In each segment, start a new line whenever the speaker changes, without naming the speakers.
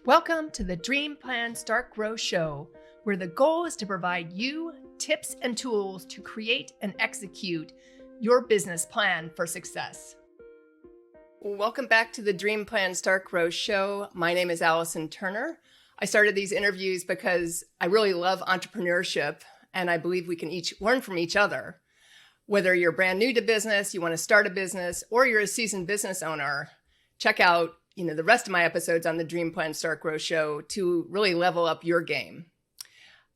Welcome to the Dream Plan Start Grow Show, where the goal is to provide you tips and tools to create and execute your business plan for success. Welcome back to the Dream Plan Start Grow Show. My name is Allison Turner. I started these interviews because I really love entrepreneurship, and I believe we can each learn from each other. Whether you're brand new to business, you want to start a business, or you're a seasoned business owner, check out the rest of my episodes on the Dream Plan Start Grow Show to really level up your game.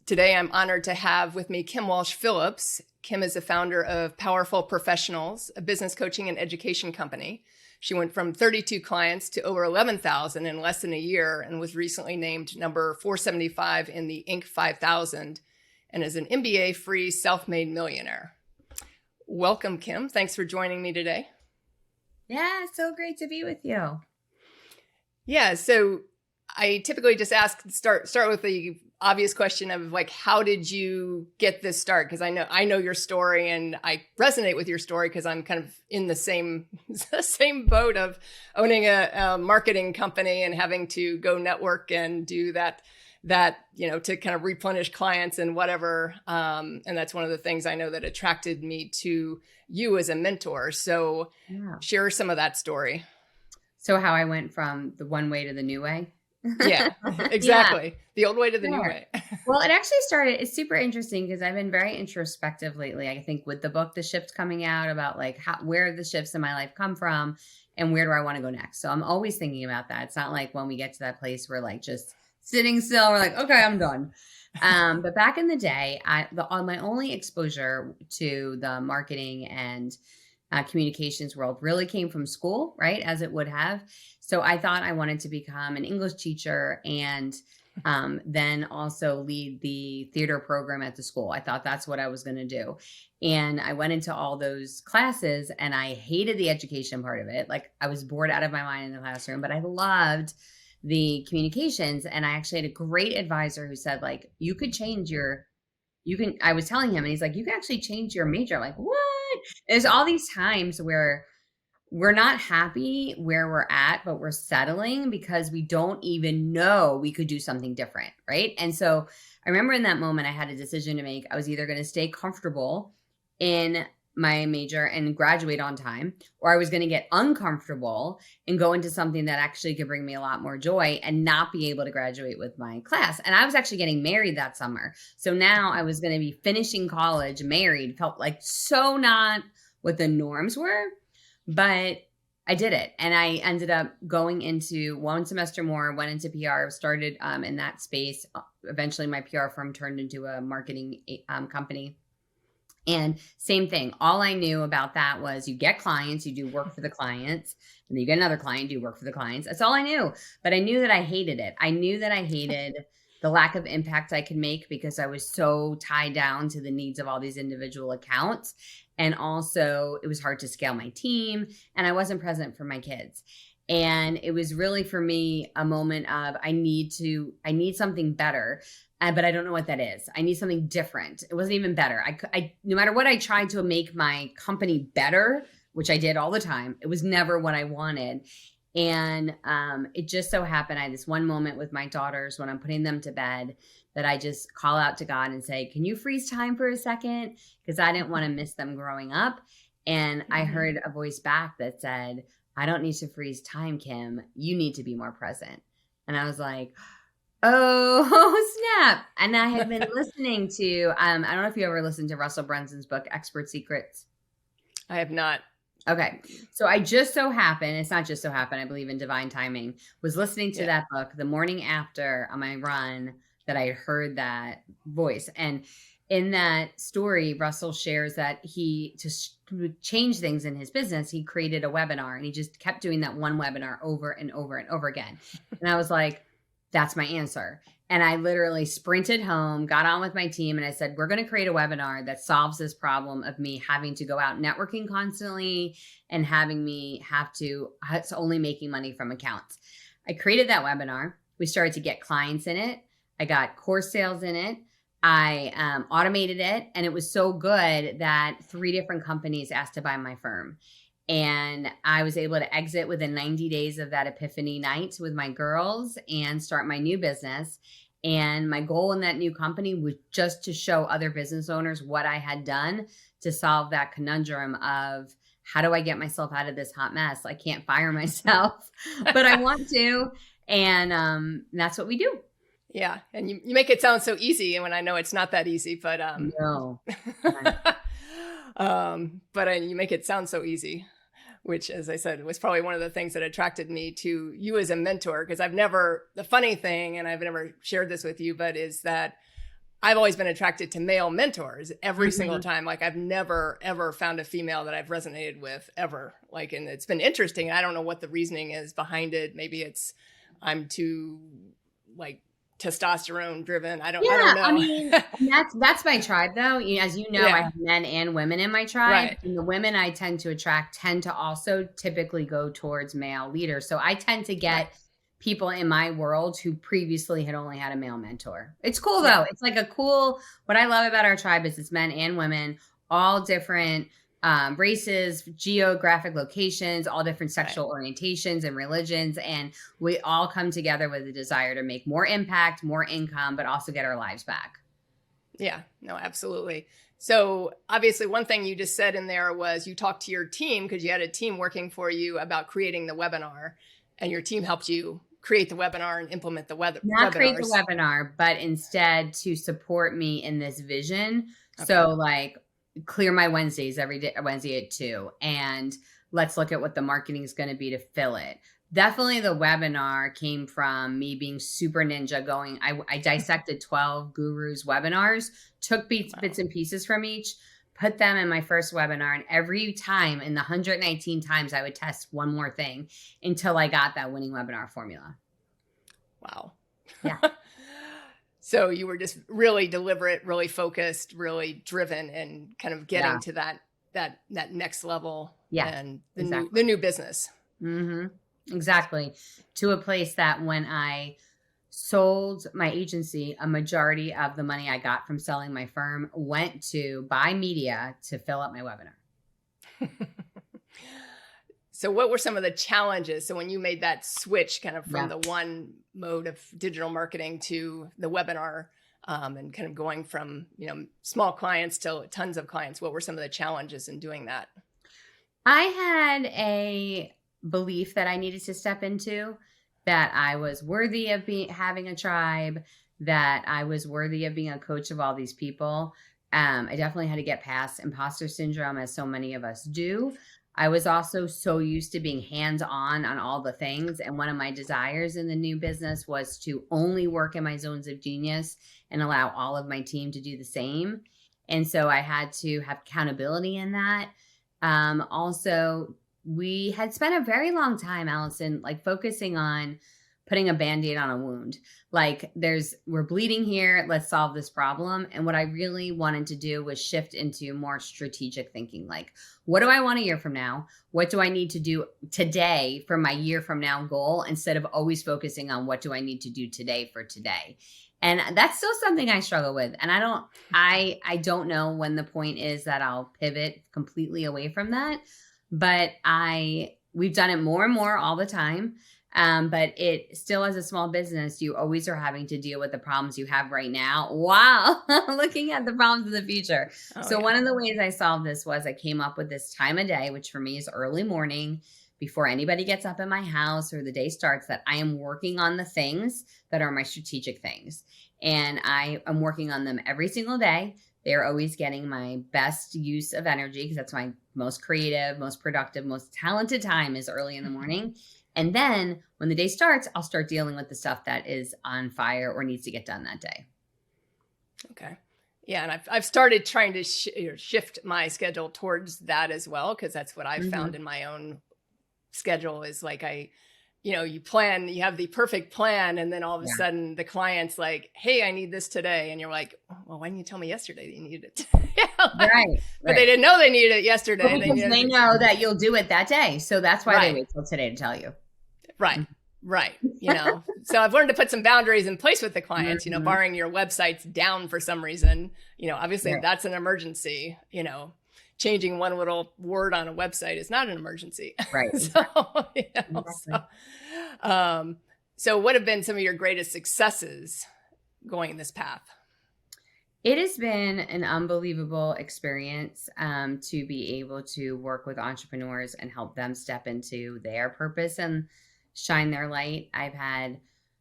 Today, I'm honored to have with me Kim Walsh Phillips. Kim is the founder of Powerful Professionals, a business coaching and education company. She went from 32 clients to over 11,000 in less than a year and was recently named number 475 in the Inc. 5000 and is an MBA-free self-made millionaire. Welcome, Kim. Thanks for joining me today.
Yeah, so great to be with you.
Yeah, so I typically just start with the obvious question of how did you get this start? Because I know your story and I resonate with your story because I'm kind of in the same boat of owning a marketing company and having to go network and do that to kind of replenish clients and whatever. And that's one of the things I know that attracted me to you as a mentor. So Share some of that story.
So how I went from the one way to the new way?
Yeah, exactly. Yeah. The old way to the new way.
Well, it actually started, it's super interesting because I've been very introspective lately. I think with the book, The Shift coming out about where the shifts in my life come from and where do I want to go next? So I'm always thinking about that. It's not like when we get to that place where just sitting still, we're like, okay, I'm done. But back in the day, my only exposure to the marketing and communications world really came from school, right? As it would have. So I thought I wanted to become an English teacher and then also lead the theater program at the school. I thought that's what I was going to do. And I went into all those classes and I hated the education part of it. I was bored out of my mind in the classroom, but I loved the communications. And I actually had a great advisor who said, I was telling him and he's like, you can actually change your major. I'm like, what? There's all these times where we're not happy where we're at, but we're settling because we don't even know we could do something different, right? And so I remember in that moment, I had a decision to make. I was either going to stay comfortable in my major and graduate on time, or I was going to get uncomfortable and go into something that actually could bring me a lot more joy and not be able to graduate with my class. And I was actually getting married that summer. So now I was going to be finishing college, married, felt like so not what the norms were, but I did it. And I ended up going into one semester more, went into PR, started in that space. Eventually my PR firm turned into a marketing company. And same thing. All I knew about that was you get clients, you do work for the clients, and then you get another client, do work for the clients. That's all I knew. But I knew that I hated it. I knew that I hated the lack of impact I could make because I was so tied down to the needs of all these individual accounts. And also it was hard to scale my team and I wasn't present for my kids. And it was really for me a moment of I need something better. But I don't know what that is. I need something different. It wasn't even better. I no matter what I tried to make my company better, which I did all the time, it was never what I wanted. And it just so happened I had this one moment with my daughters when I'm putting them to bed that I just call out to God and say, can you freeze time for a second? Because I didn't want to miss them growing up. And I heard a voice back that said, I don't need to freeze time, Kim. You need to be more present. And I was like, oh, snap. And I had been listening to, I don't know if you ever listened to Russell Brunson's book, Expert Secrets.
I have not.
Okay. So I just so happened, it's not just so happened, I believe in divine timing, was listening to that book the morning after on my run that I heard that voice. And in that story, Russell shares that to change things in his business, he created a webinar and he just kept doing that one webinar over and over and over again. And I was like, that's my answer. And I literally sprinted home, got on with my team, and I said, we're going to create a webinar that solves this problem of me having to go out networking constantly and having me it's only making money from accounts. I created that webinar. We started to get clients in it. I got course sales in it. I automated it. And it was so good that 3 different companies asked to buy my firm. And I was able to exit within 90 days of that epiphany night with my girls and start my new business. And my goal in that new company was just to show other business owners what I had done to solve that conundrum of, how do I get myself out of this hot mess? I can't fire myself, but I want to. And that's what we do.
Yeah. And you make it sound so easy. And when I know it's not that easy, but
No.
but you make it sound so easy, which, as I said, was probably one of the things that attracted me to you as a mentor. Because the funny thing, and I've never shared this with you, but is that I've always been attracted to male mentors every single time. Like, I've never, ever found a female that I've resonated with ever. Like, and it's been interesting. I don't know what the reasoning is behind it. Maybe it's I'm too like testosterone driven. I don't know.
I mean, that's my tribe though. As you know, I have men and women in my tribe. Right. And the women I tend to attract tend to also typically go towards male leaders. So I tend to get people in my world who previously had only had a male mentor. It's cool though. It's like what I love about our tribe is it's men and women, all different races, geographic locations, all different sexual orientations and religions. And we all come together with a desire to make more impact, more income, but also get our lives back.
Yeah, no, absolutely. So obviously one thing you just said in there was you talked to your team because you had a team working for you about creating the webinar, and your team helped you create the webinar and implement the webinar.
Not create the webinar, but instead to support me in this vision. Okay. So like, clear my Wednesdays every day, Wednesday at 2. And let's look at what the marketing is going to be to fill it. Definitely the webinar came from me being super ninja going. I dissected 12 gurus webinars, took bits and pieces from each, put them in my first webinar. And every time in the 119 times, I would test one more thing until I got that winning webinar formula.
Wow.
Yeah.
So you were just really deliberate, really focused, really driven, and kind of getting to that next level.
Yeah,
and the new business.
Mm-hmm. Exactly. To a place that when I sold my agency, a majority of the money I got from selling my firm went to buy media to fill up my webinar.
So what were some of the challenges? So when you made that switch kind of from the one mode of digital marketing to the webinar, and kind of going from, small clients to tons of clients, what were some of the challenges in doing that?
I had a belief that I needed to step into, that I was worthy of having a tribe, that I was worthy of being a coach of all these people. I definitely had to get past imposter syndrome, as so many of us do. I was also so used to being hands-on on all the things. And one of my desires in the new business was to only work in my zones of genius and allow all of my team to do the same. And so I had to have accountability in that. Also, we had spent a very long time, Allison, like focusing on putting a Band-Aid on a wound. Like we're bleeding here, let's solve this problem. And what I really wanted to do was shift into more strategic thinking. Like, what do I want a year from now? What do I need to do today for my year from now goal, instead of always focusing on what do I need to do today for today? And that's still something I struggle with. And I don't know when the point is that I'll pivot completely away from that. But we've done it more and more all the time. But it still, as a small business, you always are having to deal with the problems you have right now while looking at the problems of the future. One of the ways I solved this was I came up with this time of day, which for me is early morning, before anybody gets up in my house or the day starts, that I am working on the things that are my strategic things. And I am working on them every single day. They're always getting my best use of energy, because that's my most creative, most productive, most talented time is early in the morning. And then when the day starts, I'll start dealing with the stuff that is on fire or needs to get done that day.
Okay. Yeah. And I've started trying to shift my schedule towards that as well, because that's what I've found in my own schedule is like you plan, you have the perfect plan, and then all of a sudden the client's like, hey, I need this today. And you're like, well, why didn't you tell me yesterday that you needed it? Right. But they didn't know they needed it yesterday.
Well, because they know that you'll do it that day. So that's why they wait till today to tell you.
Right. Right. So I've learned to put some boundaries in place with the clients, barring your website's down for some reason, obviously that's an emergency, changing one little word on a website is not an emergency.
Right.
So, so what have been some of your greatest successes going this path?
It has been an unbelievable experience to be able to work with entrepreneurs and help them step into their purpose and shine their light. I've had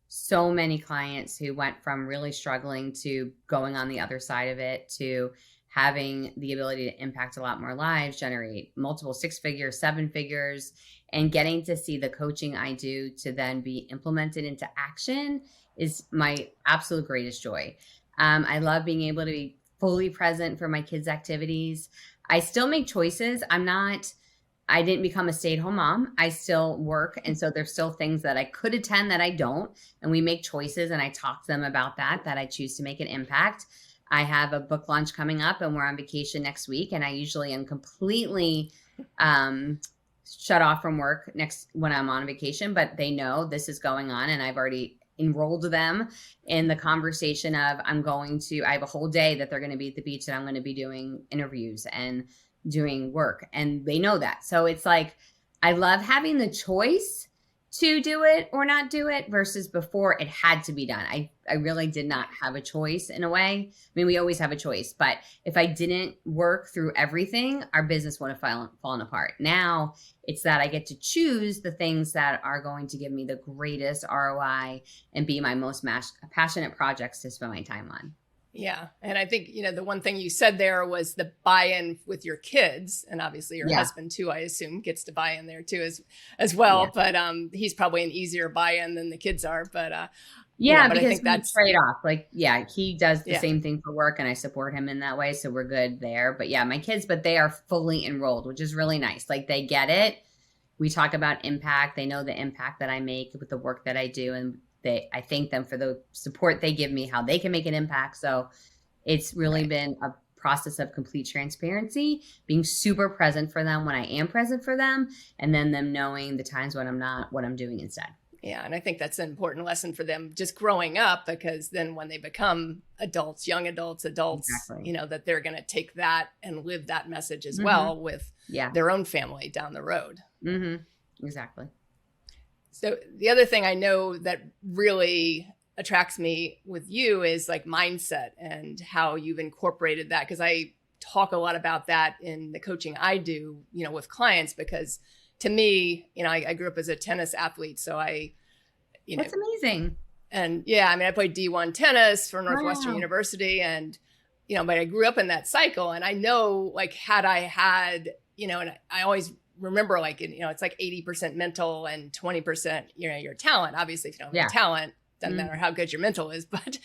so many clients who went from really struggling to going on the other side of it to having the ability to impact a lot more lives, generate multiple 6 figures, 7 figures, and getting to see the coaching I do to then be implemented into action is my absolute greatest joy. I love being able to be fully present for my kids' activities. I still make choices. I didn't become a stay-at-home mom. I still work. And so there's still things that I could attend that I don't. And we make choices, and I talk to them about that I choose to make an impact. I have a book launch coming up, and we're on vacation next week. And I usually am completely shut off from work when I'm on vacation, but they know this is going on, and I've already enrolled them in the conversation of I have a whole day that they're going to be at the beach, and I'm going to be doing interviews and doing work, and they know that. So it's like, I love having the choice to do it or not do it versus before it had to be done. I really did not have a choice in a way. I mean, we always have a choice, but if I didn't work through everything, our business would have fallen apart. Now it's that I get to choose the things that are going to give me the greatest ROI and be my most passionate projects to spend my time on.
Yeah. And I think, the one thing you said there was the buy-in with your kids, and obviously your husband too, I assume, gets to buy in there too as well. Yeah. But he's probably an easier buy-in than the kids are. But but
because I think that's trade off. Like, he does the same thing for work, and I support him in that way. So we're good there. But my kids, they are fully enrolled, which is really nice. Like, they get it. We talk about impact. They know the impact that I make with the work that I do. And I thank them for the support they give me, how they can make an impact. So it's really been a process of complete transparency, being super present for them when I am present for them, and then them knowing the times when I'm not, what I'm doing instead.
Yeah. And I think that's an important lesson for them just growing up, because then when they become adults, young adults, exactly. That they're going to take that and live that message as well with their own family down the road.
Mm-hmm. Exactly.
So the other thing I know that really attracts me with you is like mindset and how you've incorporated that. Because I talk a lot about that in the coaching I do, with clients, because to me, I grew up as a tennis athlete. So
that's amazing.
And I played D1 tennis for Northwestern University, and, but I grew up in that cycle, and I know, like, had I had, and I always remember, like, it's like 80% mental and 20%, your talent. Obviously, if you don't have talent, doesn't matter how good your mental is. But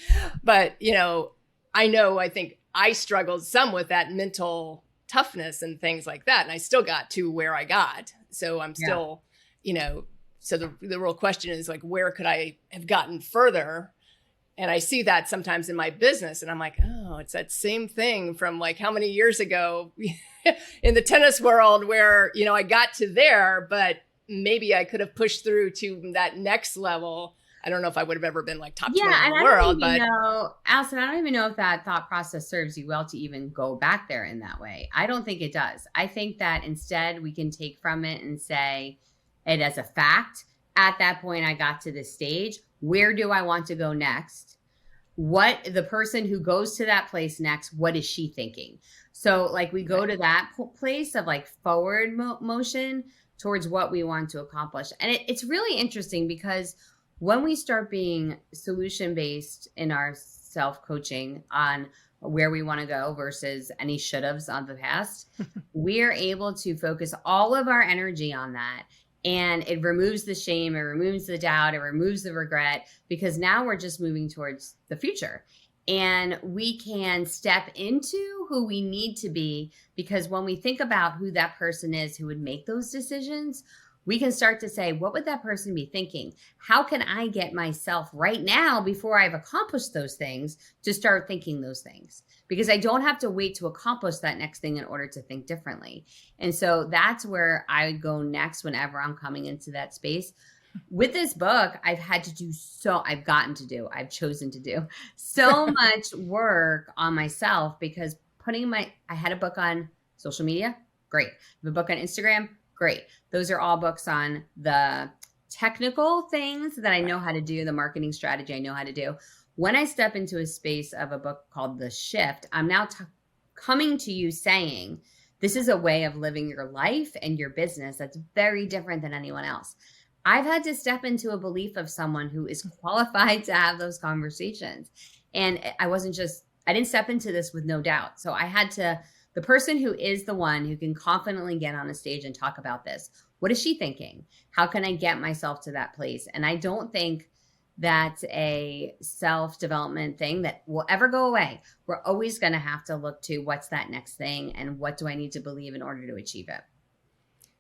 I think I struggled some with that mental toughness and things like that. And I still got to where I got. So I'm still, so the real question is, like, where could I have gotten further? And I see that sometimes in my business, and I'm like, oh, it's that same thing from, like, how many years ago in the tennis world where, I got to there, but maybe I could have pushed through to that next level. I don't know if I would have ever been, like, top 20 in the world. But
Allison, I don't even know if that thought process serves you well to even go back there in that way. I don't think it does. I think that instead we can take from it and say it as a fact. At that point, I got to this stage. Where do I want to go next? What the person who goes to that place next, what is she thinking? So, like, we go to that place of, like, forward motion towards what we want to accomplish. And it's really interesting, because when we start being solution-based in our self-coaching on where we want to go versus any should-haves on the past, we're able to focus all of our energy on that. And it removes the shame, it removes the doubt, it removes the regret, because now we're just moving towards the future. And we can step into who we need to be, because when we think about who that person is who would make those decisions, we can start to say, what would that person be thinking? How can I get myself right now, before I've accomplished those things, to start thinking those things? Because I don't have to wait to accomplish that next thing in order to think differently. And so that's where I go next whenever I'm coming into that space. With this book, I've chosen to do so much work on myself, because I had a book on Social media, great. I have a book on Instagram, great. Those are all books on the technical things that I know how to do, the marketing strategy I know how to do. When I step into a space of a book called The Shift, I'm now coming to you saying, this is a way of living your life and your business that's very different than anyone else. I've had to step into a belief of someone who is qualified to have those conversations. And I didn't step into this with no doubt. So I had to, the person who is the one who can confidently get on a stage and talk about this, what is she thinking? How can I get myself to that place? And I don't think that's a self-development thing that will ever go away. We're always going to have to look to what's that next thing and what do I need to believe in order to achieve it.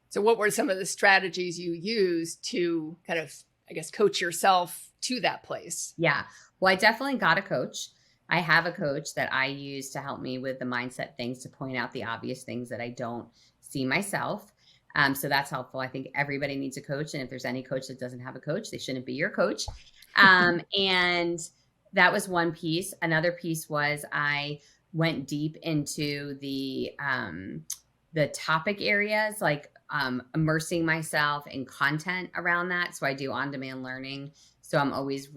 So what were some of the strategies you used to kind of, I guess, coach yourself to that place?
Yeah. Well, I definitely got a coach. I have a coach that I use to help me with the mindset things, to point out the obvious things that I don't see myself. So that's helpful. I think everybody needs a coach. And if there's any coach that doesn't have a coach, they shouldn't be your coach. And that was one piece. Another piece was I went deep into the topic areas, like immersing myself in content around that. So I do on-demand learning. So I'm always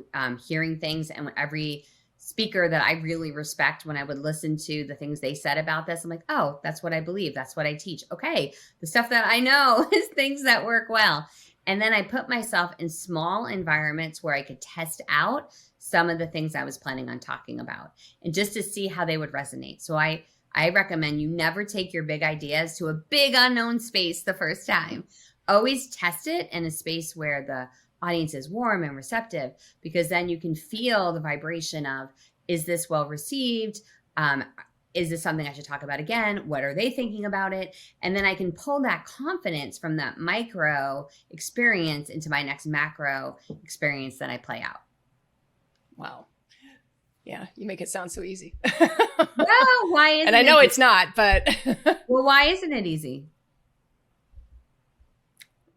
hearing things, and every speaker that I really respect, when I would listen to the things they said about this, I'm like, oh, that's what I believe. That's what I teach. Okay. The stuff that I know is things that work well. And then I put myself in small environments where I could test out some of the things I was planning on talking about, and just to see how they would resonate. So I recommend you never take your big ideas to a big unknown space the first time. Always test it in a space where the audience is warm and receptive, because then you can feel the vibration of, is this well received? Is this something I should talk about again? What are they thinking about it? And then I can pull that confidence from that micro experience into my next macro experience that I play out.
Wow. Yeah, you make it sound so easy.
Well, why isn't it?
And I know it's not, but.
Well, why isn't it easy?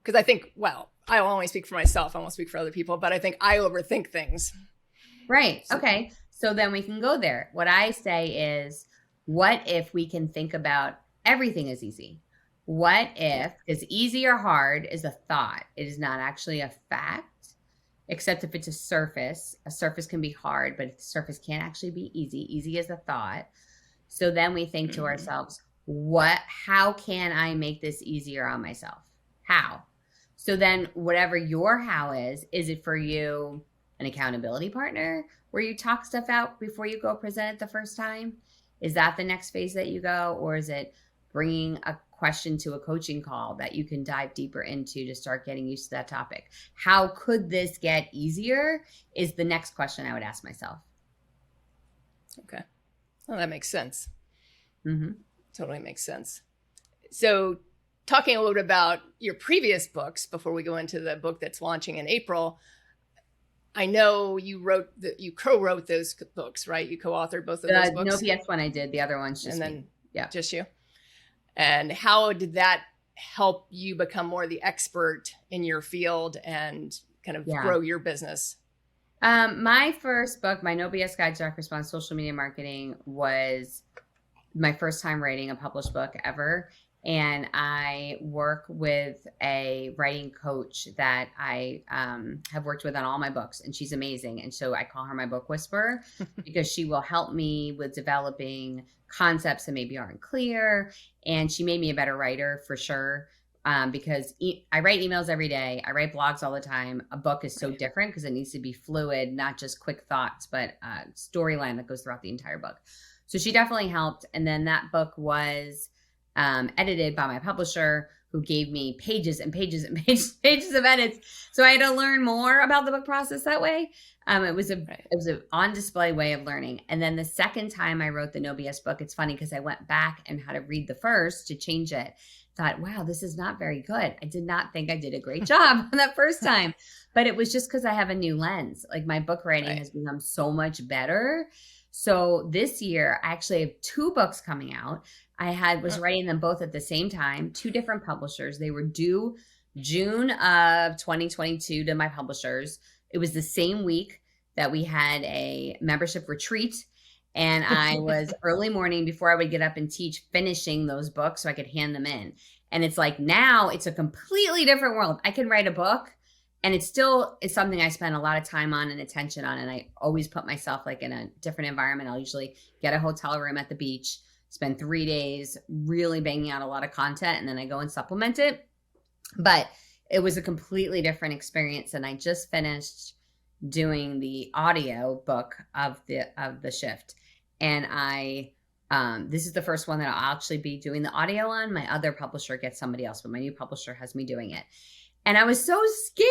Because I think, well, I will only speak for myself. I won't speak for other people, but I think I overthink things.
Right. Okay. So then we can go there. What I say is, what if we can think about everything as easy? What if, because easy or hard is a thought. It is not actually a fact, except if it's a surface. A surface can be hard, but the surface can't actually be easy. Easy is a thought. So then we think to ourselves, how can I make this easier on myself? How? So then whatever your how is it for you an accountability partner where you talk stuff out before you go present it the first time? Is that the next phase that you go? Or is it bringing a question to a coaching call that you can dive deeper into to start getting used to that topic? How could this get easier is the next question I would ask myself.
Okay. Well, that makes sense.
Mm-hmm.
Totally makes sense. So talking a little bit about your previous books before we go into the book that's launching in April, I know you co-wrote those books, right? You co-authored both of those books.
No PS one I did. The other one's just
me.
Yeah,
just you. And how did that help you become more the expert in your field and kind of grow your business?
My first book, my No BS Guide to Direct Response Social Media Marketing, was my first time writing a published book ever. And I work with a writing coach that I have worked with on all my books, and she's amazing. And so I call her my book whisperer because she will help me with developing concepts that maybe aren't clear. And she made me a better writer for sure, because I write emails every day. I write blogs all the time. A book is so different because it needs to be fluid, not just quick thoughts, but storyline that goes throughout the entire book. So she definitely helped. And then that book was edited by my publisher, who gave me pages and pages and pages of edits. So I had to learn more about the book process that way. It was an on display way of learning. And then the second time I wrote the No BS book, it's funny because I went back and had to read the first to change it. Thought, wow, this is not very good. I did not think I did a great job on that first time, but it was just because I have a new lens. Like my book writing has become so much better. So this year I actually have 2 books coming out. I was writing them both at the same time, 2 different publishers. They were due June of 2022 to my publishers. It was the same week that we had a membership retreat. And I was early morning before I would get up and teach, finishing those books so I could hand them in. And it's like, now it's a completely different world. I can write a book and it still is something I spend a lot of time on and attention on. And I always put myself like in a different environment. I'll usually get a hotel room at the beach, spend 3 days really banging out a lot of content, and then I go and supplement it. But it was a completely different experience. And I just finished doing the audio book of the shift. And this is the first one that I'll actually be doing the audio on. My other publisher gets somebody else, but my new publisher has me doing it. And I was so scared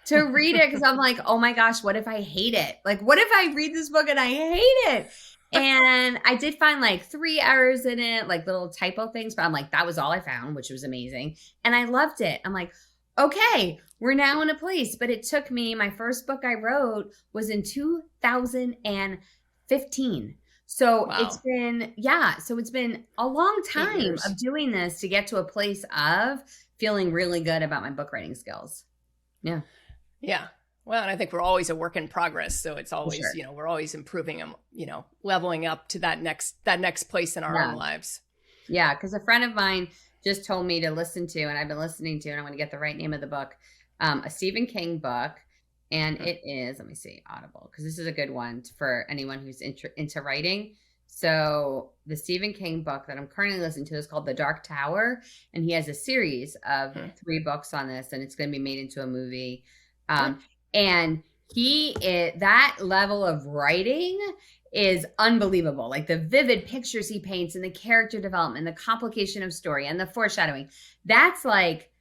to read it because I'm like, oh my gosh, what if I hate it? Like, what if I read this book and I hate it? And I did find like 3 errors in it, like little typo things, but I'm like, that was all I found, which was amazing. And I loved it. I'm like, okay, we're now in a place. But it took me, my first book I wrote was in 2015. So
Wow.
it's been a long time of doing this to get to a place of feeling really good about my book writing skills. Yeah.
Yeah. Well, and I think we're always a work in progress. So it's always,
Sure.
we're always improving and, leveling up to that next place in our own lives.
Yeah. Because a friend of mine just told me to listen to, and I've been listening to, and I'm going to get the right name of the book, a Stephen King book. And it is, let me see, Audible, because this is a good one for anyone who's into writing. So the Stephen King book that I'm currently listening to is called The Dark Tower. And he has a series of 3 books on this, and it's going to be made into a movie. And that level of writing is unbelievable. Like the vivid pictures he paints and the character development, the complication of story and the foreshadowing. That's like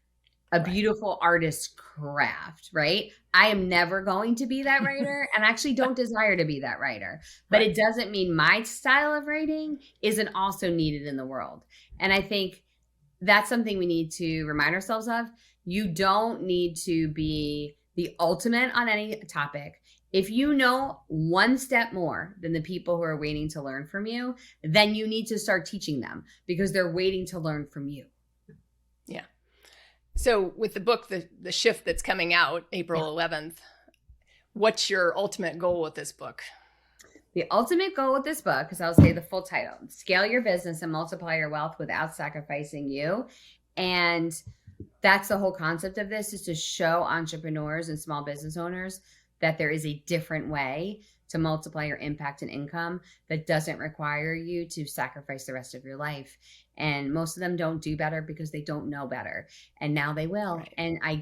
a beautiful artist's craft, right? I am never going to be that writer and actually don't desire to be that writer. But it doesn't mean my style of writing isn't also needed in the world. And I think that's something we need to remind ourselves of. You don't need to be the ultimate on any topic. If you know one step more than the people who are waiting to learn from you, then you need to start teaching them because they're waiting to learn from you.
Yeah. So with the book, the shift that's coming out April 11th, what's your ultimate goal with this book?
The ultimate goal with this book, because I'll say the full title, Scale Your Business and Multiply Your Wealth Without Sacrificing You. And that's the whole concept of this, is to show entrepreneurs and small business owners that there is a different way to multiply your impact and income that doesn't require you to sacrifice the rest of your life. And most of them don't do better because they don't know better. And now they will. Right. And I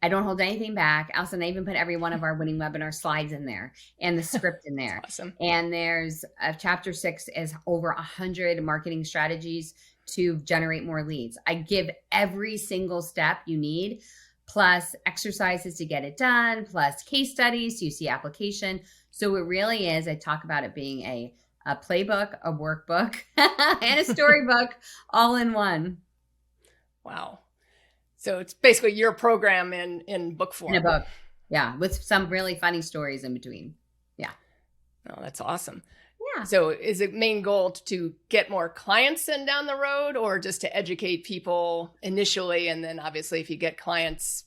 don't hold anything back. Allison, I even put every one of our winning webinar slides in there and the script in there.
Awesome.
And there's chapter 6 is over 100 marketing strategies to generate more leads. I give every single step you need, plus exercises to get it done, plus case studies so you see application. So it really is, I talk about it being a playbook, a workbook, and a storybook all in one.
Wow. So it's basically your program in book form.
In a book. Yeah. With some really funny stories in between. Yeah.
Oh, that's awesome.
Yeah.
So is it main goal to get more clients in down the road, or just to educate people initially? And then obviously if you get clients,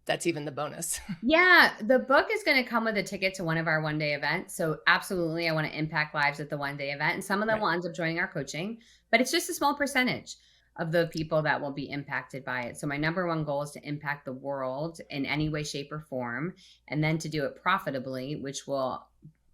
that's even the bonus.
Yeah. The book is going to come with a ticket to one of our one-day events. So absolutely, I want to impact lives at the one-day event. And some of them will end up joining our coaching, but it's just a small percentage of the people that will be impacted by it. So my number one goal is to impact the world in any way, shape, or form, and then to do it profitably, which will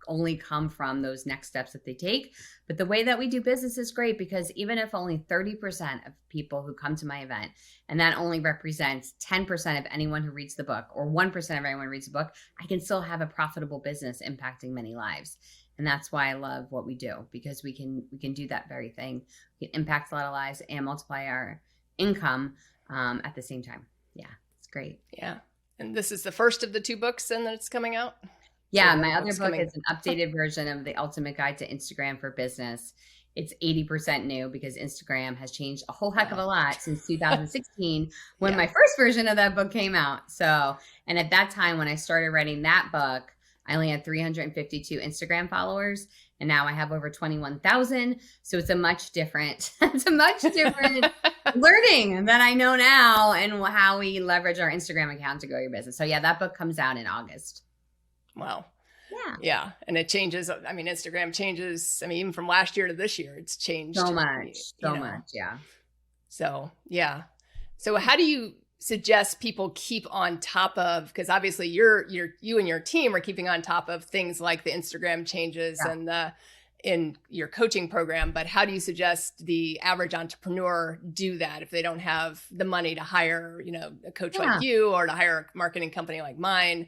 only come from those next steps that they take. But the way that we do business is great, because even if only 30% of people who come to my event, and that only represents 10% of anyone who reads the book, or 1% of anyone who reads the book, I can still have a profitable business impacting many lives. And that's why I love what we do, because we can do that very thing. We can impact a lot of lives and multiply our income at the same time. Yeah, it's great.
Yeah. And this is the first of the 2 books then that's coming out?
Yeah, so my other book is an updated version of The Ultimate Guide to Instagram for Business. It's 80% new because Instagram has changed a whole heck of a lot since 2016 when my first version of that book came out. So, and at that time when I started writing that book, I only had 352 Instagram followers, and now I have over 21,000. So it's a much different learning that I know now, and how we leverage our Instagram account to grow your business. So yeah, that book comes out in August.
Wow.
Yeah.
Yeah. And it changes. I mean, Instagram changes. I mean, even from last year to this year, it's changed
So much.
you
So
know.
much. Yeah.
So, yeah. So how do you suggest people keep on top of, because obviously you and your team are keeping on top of things like the Instagram changes and in your coaching program, but how do you suggest the average entrepreneur do that if they don't have the money to hire, a coach like you or to hire a marketing company like mine?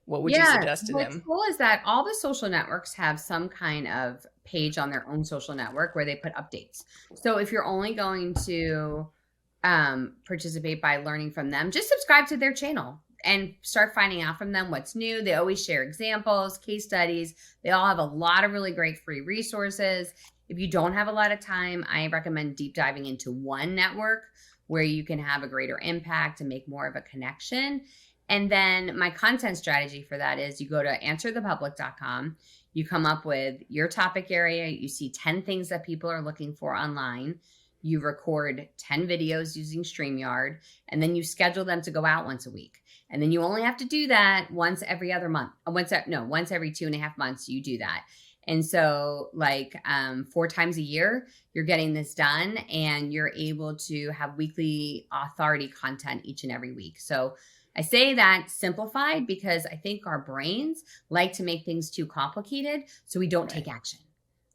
What would you suggest to
What's
them?
cool is that all the social networks have some kind of page on their own social network where they put updates. So if you're only going to participate by learning from them, just subscribe to their channel and start finding out from them what's new. They always share examples, case studies. They all have a lot of really great free resources. If you don't have a lot of time, I recommend deep diving into one network where you can have a greater impact and make more of a connection. And then my content strategy for that is you go to answerthepublic.com. You come up with your topic area. You see 10 things that people are looking for online. You record 10 videos using StreamYard, and then you schedule them to go out once a week. And then you only have to do that once every other month. Once every 2.5 months, you do that. And so 4 times a year, you're getting this done, and you're able to have weekly authority content each and every week. So I say that simplified because I think our brains like to make things too complicated, so we don't take action.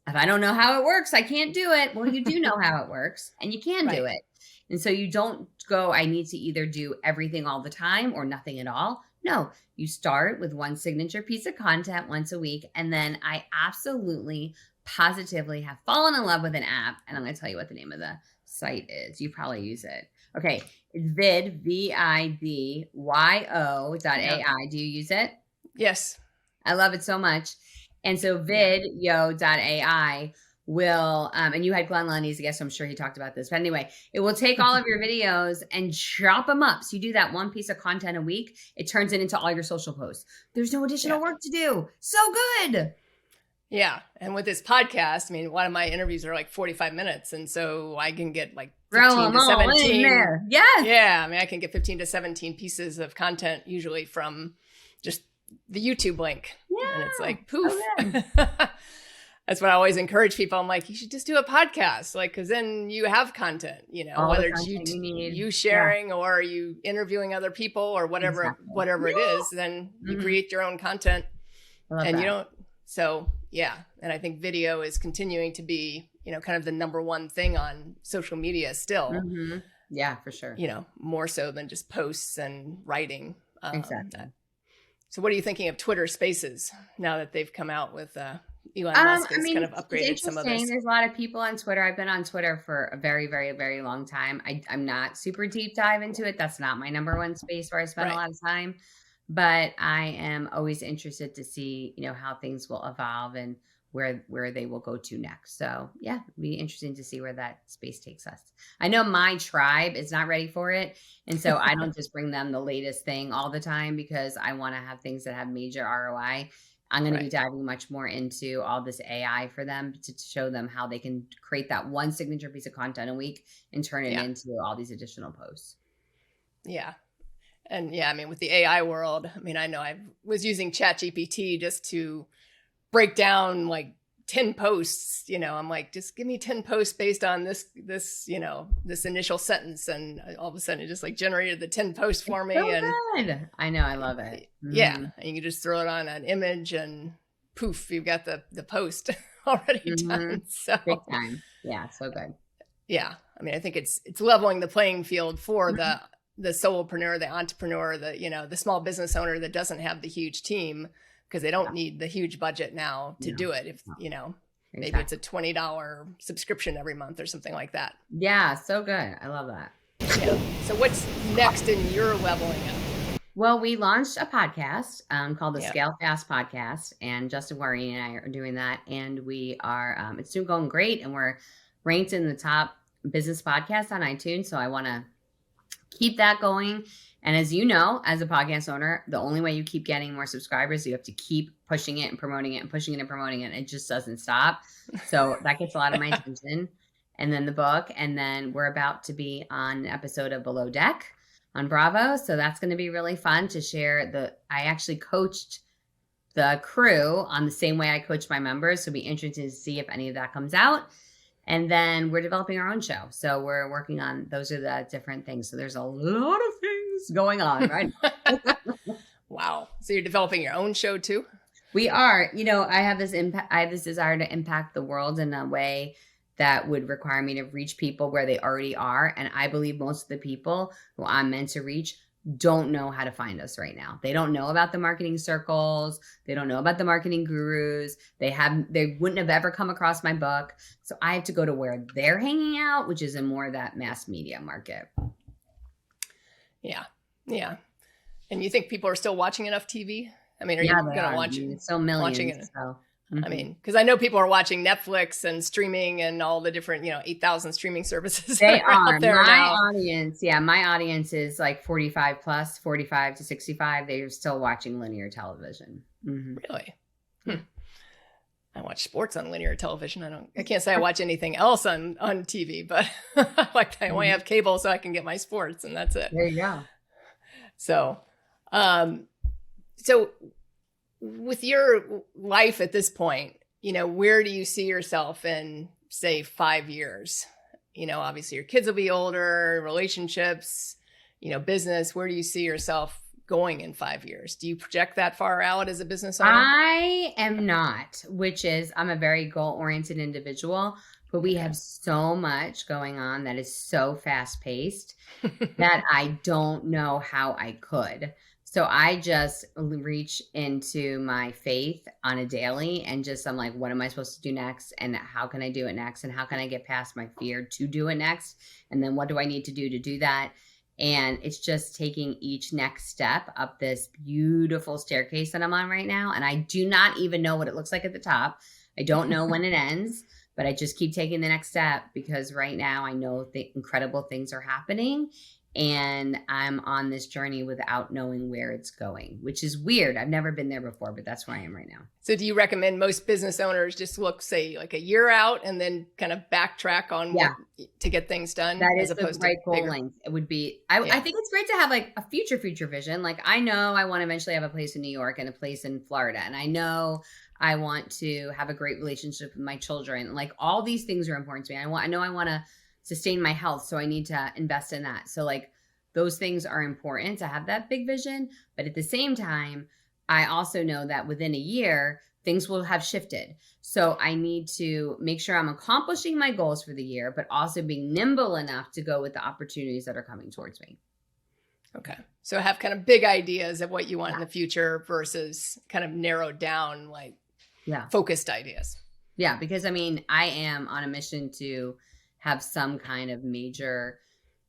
If I don't know how it works, I can't do it. Well, you do know how it works, and you can do it. And so you don't go, I need to either do everything all the time or nothing at all. No, you start with one signature piece of content once a week. And then I absolutely, positively have fallen in love with an app. And I'm going to tell you what the name of the site is. You probably use it. Okay. It's vidyo.ai. Do you use it?
Yes.
I love it so much. And so vidyo.ai will, and you had Glenn Lundy's guest, so I'm sure he talked about this. But anyway, it will take all of your videos and chop them up. So you do that one piece of content a week. It turns it into all your social posts. There's no additional work to do. So good.
Yeah. And with this podcast, I mean, one of my interviews are like 45 minutes. And so I can get like 15 to 17.
Yes.
Yeah. I mean, I can get 15 to 17 pieces of content usually from just the YouTube link. Yeah. And it's like, poof. Oh, that's what I always encourage people. I'm like, you should just do a podcast, because then you have content,
all
whether it's you sharing or you interviewing other people or whatever it is, then you create your own content and you don't. So yeah. And I think video is continuing to be, kind of the number one thing on social media still.
Mm-hmm. Yeah, for sure.
More so than just posts and writing.
Exactly.
So what are you thinking of Twitter Spaces now that they've come out with Elon Musk has kind of upgraded some of this?
There's a lot of people on Twitter. I've been on Twitter for a very, very, very long time. I'm not super deep dive into it. That's not my number one space where I spend a lot of time. But I am always interested to see, how things will evolve and where they will go to next. So yeah, it'll be interesting to see where that space takes us. I know my tribe is not ready for it. And so I don't just bring them the latest thing all the time because I want to have things that have major ROI. I'm going to be diving much more into all this AI for them to show them how they can create that one signature piece of content a week and turn it into all these additional posts.
Yeah. And I mean, with the AI world, I know I was using ChatGPT just to break down 10 posts, I'm like, just give me 10 posts based on this initial sentence. And all of a sudden it just generated the 10 posts for me.
Good. I know. I love it. Mm-hmm.
Yeah. And you can just throw it on an image and poof, you've got the post already done. So
big time. Yeah. So good.
Yeah. I think it's leveling the playing field for the solopreneur, the entrepreneur, the small business owner that doesn't have the huge team, because they don't need the huge budget now to do it. If, maybe it's a $20 subscription every month or something like that.
Yeah. So good. I love that.
Yeah. So what's next in your leveling up?
Well, we launched a podcast called the Scale Fast Podcast, and Justin Guarini and I are doing that. And we are, it's still going great. And we're ranked in the top business podcast on iTunes. So I want to keep that going. And as you know, as a podcast owner, the only way you keep getting more subscribers, you have to keep pushing it and promoting it and pushing it and promoting it. It just doesn't stop. So that gets a lot of my attention. And then the book. And then we're about to be on an episode of Below Deck on Bravo. So that's going to be really fun to share. I actually coached the crew on the same way I coach my members. So it'll be interesting to see if any of that comes out. And then we're developing our own show. So we're working on, those are the different things. So there's a lot of things going on, right?
Wow. So you're developing your own show too?
We are. I have this desire to impact the world in a way that would require me to reach people where they already are. And I believe most of the people who I'm meant to reach don't know how to find us right now. They don't know about the marketing circles. They don't know about the marketing gurus. They wouldn't have ever come across my book. So I have to go to where they're hanging out, which is in more of that mass media market.
Yeah. Yeah. And you think people are still watching enough TV? I mean, are you going to watch it?
So millions.
Watching it?
So.
Mm-hmm. I mean, because I know people are watching Netflix and streaming and all the different, 8,000 streaming services.
They are.
Out there
My audience is like 45 plus, 45 to 65. They're still watching linear television.
Mm-hmm. Really? I watch sports on linear television. I can't say I watch anything else on TV, but I only have cable so I can get my sports, and that's it.
There you go.
So, with your life at this point, where do you see yourself in, say, 5 years? Obviously your kids will be older, relationships, business. Where do you see yourself going in 5 years? Do you project that far out as a business owner?
I am not, I'm a very goal-oriented individual, but we have so much going on that is so fast-paced that I don't know how I could. So I just reach into my faith on a daily and I'm like, what am I supposed to do next? And how can I do it next? And how can I get past my fear to do it next? And then what do I need to do that? And it's just taking each next step up this beautiful staircase that I'm on right now. And I do not even know what it looks like at the top. I don't know when it ends, but I just keep taking the next step because right now I know the incredible things are happening. And I'm on this journey without knowing where it's going, which is weird. I've never been there before, but that's where I am right now.
So do you recommend most business owners just look, say, like a year out and then kind of backtrack on what to get things done?
That is the right goal length. It would be, I think it's great to have like a future vision. Like I know I want to eventually have a place in New York and a place in Florida. And I know I want to have a great relationship with my children. Like all these things are important to me. I know I want to sustain my health. So I need to invest in that. So like those things are important to have that big vision. But at the same time, I also know that within a year, things will have shifted. So I need to make sure I'm accomplishing my goals for the year, but also being nimble enough to go with the opportunities that are coming towards me.
Okay. So have kind of big ideas of what you want in the future versus kind of narrowed down, like focused ideas.
Yeah. Because I mean, I am on a mission to have some kind of major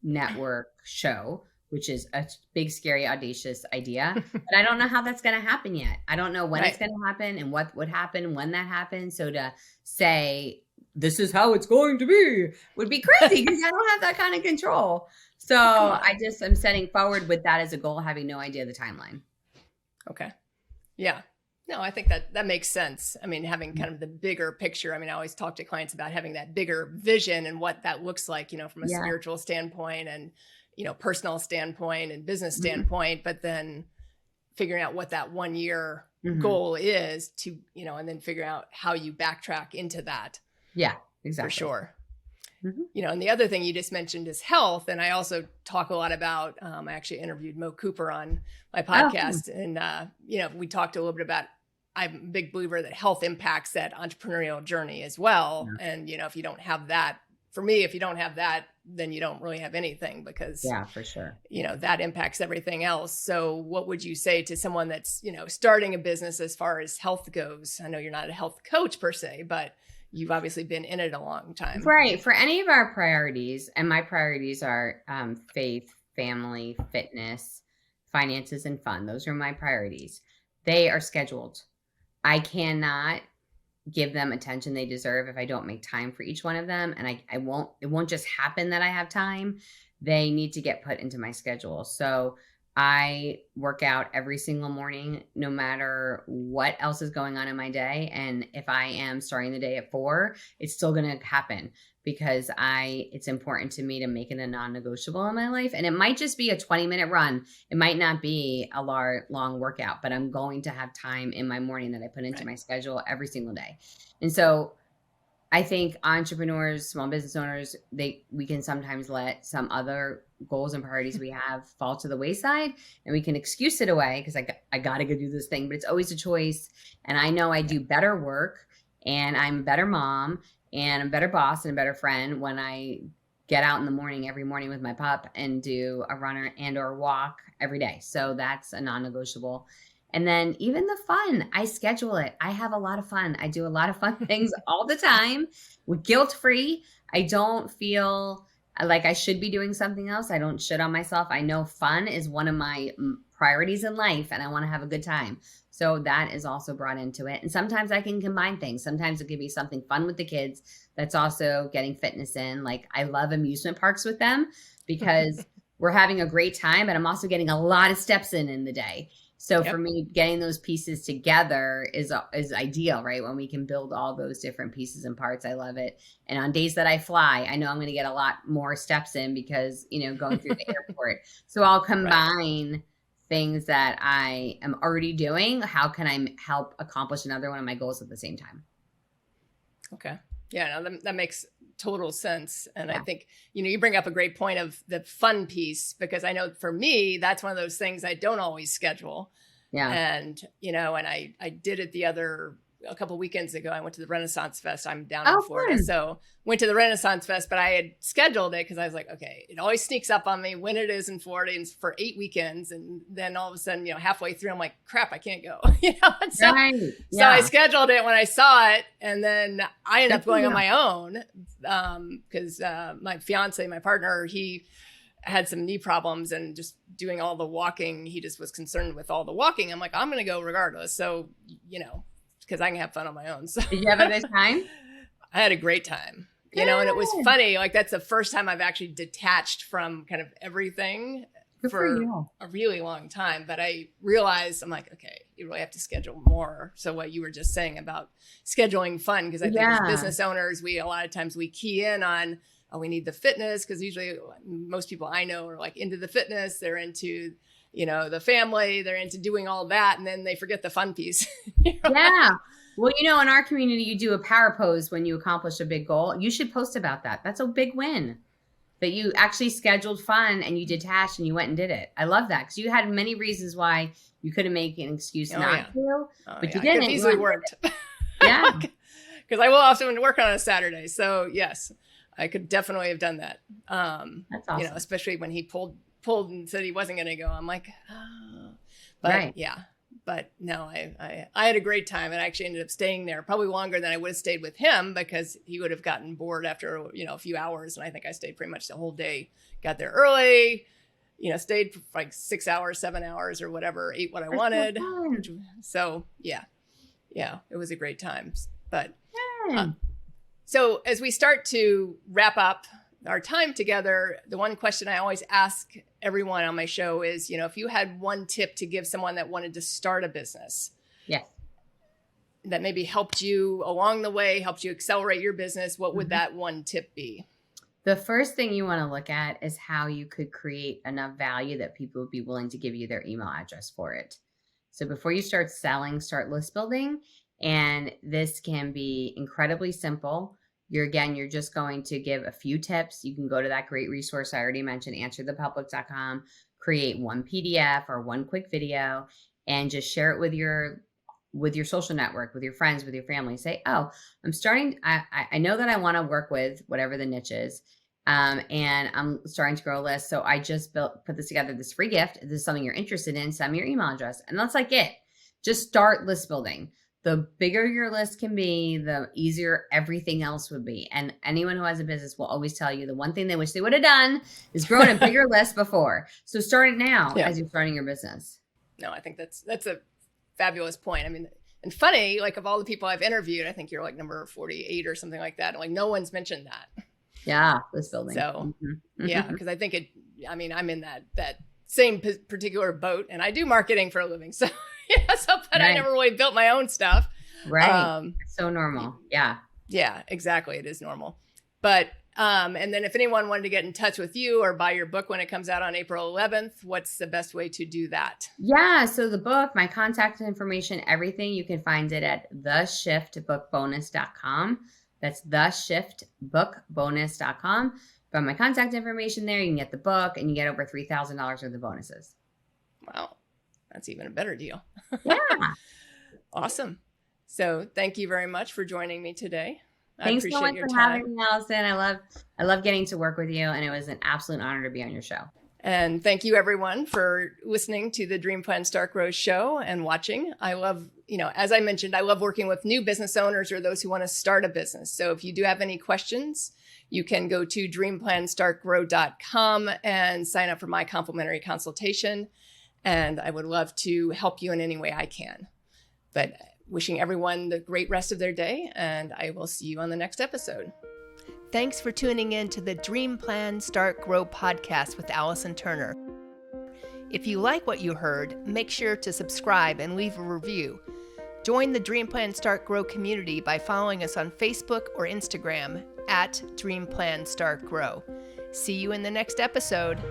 network show, which is a big, scary, audacious idea. But I don't know how that's going to happen yet. I don't know when it's going to happen and what would happen when that happens. So to say, this is how it's going to be would be crazy because I don't have that kind of control. So I'm setting forward with that as a goal, having no idea the timeline.
Okay. Yeah. No, I think that makes sense. I mean, having kind of the bigger picture. I mean, I always talk to clients about having that bigger vision and what that looks like, from a spiritual standpoint and, personal standpoint and business standpoint, but then figuring out what that 1 year goal is to, and then figure out how you backtrack into that.
Yeah, exactly.
For sure. And the other thing you just mentioned is health. And I also talk a lot about, I actually interviewed Mo Cooper on my podcast and, we talked a little bit about, I'm a big believer that health impacts that entrepreneurial journey as well. Yeah. And, if you don't have that, for me, if you don't have that, then you don't really have anything because,
for sure,
that impacts everything else. So what would you say to someone that's, starting a business as far as health goes? I know you're not a health coach per se, but you've obviously been in it a long time.
Right. For any of our priorities, and my priorities are faith, family, fitness, finances, and fun. Those are my priorities. They are scheduled. I cannot give them attention they deserve if I don't make time for each one of them. And it won't just happen that I have time. They need to get put into my schedule. So I work out every single morning, no matter what else is going on in my day. And if I am starting the day at 4, it's still going to happen because it's important to me to make it a non-negotiable in my life. And it might just be a 20-minute run. It might not be a long workout, but I'm going to have time in my morning that I put into my schedule every single day. And so I think entrepreneurs, small business owners, we can sometimes let some other goals and priorities we have fall to the wayside, and we can excuse it away because I got to go do this thing, but it's always a choice. And I know I do better work, and I'm a better mom, and a better boss, and a better friend when I get out in the morning every morning with my pup and do a runner and or walk every day. So that's a non-negotiable. And then even the fun, I schedule it. I have a lot of fun. I do a lot of fun things all the time with guilt-free. I don't feel like I should be doing something else. I don't shit on myself. I know fun is one of my priorities in life, and I want to have a good time. So that is also brought into it. And sometimes I can combine things. Sometimes it could be something fun with the kids that's also getting fitness in. Like I love amusement parks with them because we're having a great time, and I'm also getting a lot of steps in the day. So for me, getting those pieces together is ideal, right? When we can build all those different pieces and parts, I love it. And on days that I fly, I know I'm going to get a lot more steps in because, going through the airport. So I'll combine things that I am already doing. How can I help accomplish another one of my goals at the same time?
Okay. Yeah, no, that makes total sense. And I think, you bring up a great point of the fun piece, because I know for me, that's one of those things I don't always schedule. Yeah. And, and I did it a couple weekends ago. I went to the Renaissance Fest. I'm down in Florida.
Fun.
So went to the Renaissance Fest, but I had scheduled it because I was like, okay, it always sneaks up on me when it is in Florida, and it's for 8 weekends. And then all of a sudden, halfway through, I'm like, crap, I can't go. So I scheduled it when I saw it. And then I ended up going on my own because my fiance, my partner, he had some knee problems, and just doing all the walking, he just was concerned with all the walking. I'm like, I'm going to go regardless. So, because I can have fun on my own. So
did you have a good time?
I had a great time, and it was funny. Like that's the first time I've actually detached from kind of everything for a really long time. But I realized, I'm like, okay, you really have to schedule more. So what you were just saying about scheduling fun, because I think as business owners, a lot of times we key in on, we need the fitness, because usually most people I know are like into the fitness. They're into the family, they're into doing all that, and then they forget the fun piece.
Yeah. Well, in our community, you do a power pose when you accomplish a big goal. You should post about that. That's a big win. That you actually scheduled fun and you detached and you went and did it. I love that, because you had many reasons why you could have made an excuse not to, but you didn't.
It easily worked.
Yeah.
Because I will often work on a Saturday. So yes, I could definitely have done that.
That's awesome.
Especially when he pulled and said he wasn't going to go. I'm like, oh. But but no, I had a great time, and I actually ended up staying there probably longer than I would have stayed with him, because he would have gotten bored after, a few hours. And I think I stayed pretty much the whole day, got there early, stayed for like 6 hours, 7 hours or whatever, ate what I wanted. So yeah, it was a great time. But so as we start to wrap up our time together, the one question I always ask everyone on my show is, if you had one tip to give someone that wanted to start a business, that maybe helped you along the way, helped you accelerate your business, what would that one tip be?
The first thing you want to look at is how you could create enough value that people would be willing to give you their email address for it. So before you start selling, start list building. And this can be incredibly simple. You're just going to give a few tips. You can go to that great resource I already mentioned, answerthepublic.com, create one PDF or one quick video, and just share it with your social network, with your friends, with your family. Say, I'm starting, I know that I want to work with whatever the niche is, and I'm starting to grow a list. So I just put this together, this free gift. If this is something you're interested in, send me your email address. And that's like it. Just start list building. The bigger your list can be, the easier everything else would be. And anyone who has a business will always tell you the one thing they wish they would have done is grown a bigger list before. So start it now as you're starting your business.
No, I think that's a fabulous point. I mean, and funny, like of all the people I've interviewed, I think you're like number 48 or something like that. And like no one's mentioned that.
Yeah, list building.
So yeah, because I think I'm in that same particular boat, and I do marketing for a living. So, but I never really built my own stuff.
Right. So normal. Yeah.
Yeah, exactly. It is normal. But, and then if anyone wanted to get in touch with you or buy your book when it comes out on April 11th, what's the best way to do that?
Yeah. So the book, my contact information, everything, you can find it at theshiftbookbonus.com. That's theshiftbookbonus.com. But my contact information there, you can get the book and you get over $3,000 worth of bonuses.
Wow. That's even a better deal.
Yeah.
Awesome. So thank you very much for joining me today.
Thanks so much for having me, Allison. I love getting to work with you, and it was an absolute honor to be on your show.
And thank you everyone for listening to the Dream Plan Start Grow show and watching. I love, as I mentioned, I love working with new business owners or those who want to start a business. So if you do have any questions, you can go to dreamplanstartgrow.com and sign up for my complimentary consultation. And I would love to help you in any way I can. But wishing everyone the great rest of their day, and I will see you on the next episode. Thanks for tuning in to the Dream Plan Start Grow podcast with Allison Turner. If you like what you heard, make sure to subscribe and leave a review. Join the Dream Plan Start Grow community by following us on Facebook or Instagram at Dream Plan Start Grow. See you in the next episode.